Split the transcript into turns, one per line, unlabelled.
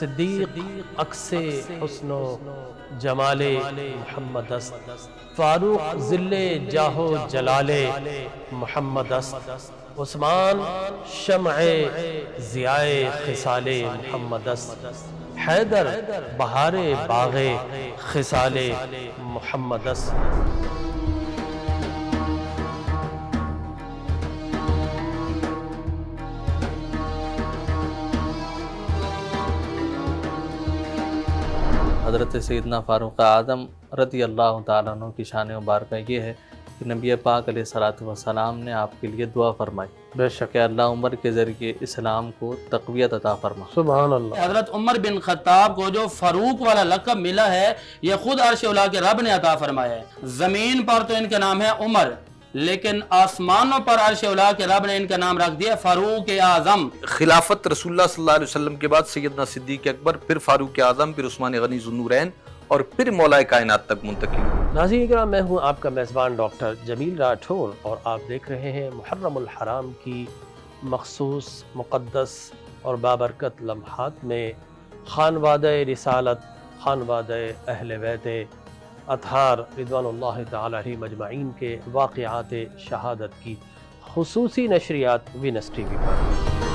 صدیق عکس حسن و جمال محمد است، فاروق ذل جاہ و جلال محمد است، عثمان شمع ضیاء خصال محمد است، حیدر بہار باغ خصال محمد است۔
حضرت سیدنا فاروق اعظم رضی اللہ تعالیٰ عنہ کی شان مبارکہ یہ ہے کہ نبی پاک علیہ الصلوۃ والسلام نے آپ کے لیے دعا فرمائی
بے شک
کہ اللہ عمر کے ذریعے اسلام کو تقویت عطا فرما۔
سبحان اللہ۔
حضرت عمر بن خطاب کو جو فاروق والا لقب ملا ہے یہ خود عرش اولا کے رب نے عطا فرمایا ہے۔ زمین پر تو ان کا نام ہے عمر، لیکن آسمانوں پر عرش اولا کے رب نے ان کا نام رکھ دیا فاروق اعظم۔
خلافت رسول اللہ صلی اللہ علیہ وسلم کے بعد سیدنا صدیق اکبر، پھر فاروق اعظم، پھر عثمان غنی ذو النورین اور پھر مولا کائنات تک منتقل۔
ناظرین کرام، میں ہوں آپ کا میزبان ڈاکٹر جمیل راٹھور اور آپ دیکھ رہے ہیں محرم الحرام کی مخصوص مقدس اور بابرکت لمحات میں خانوادہ رسالت، خانوادہ اہل بیت اطہار رضوان اللہ تعالی علیہ مجمعین کے واقعات شہادت کی خصوصی نشریات وینس ٹی وی پر۔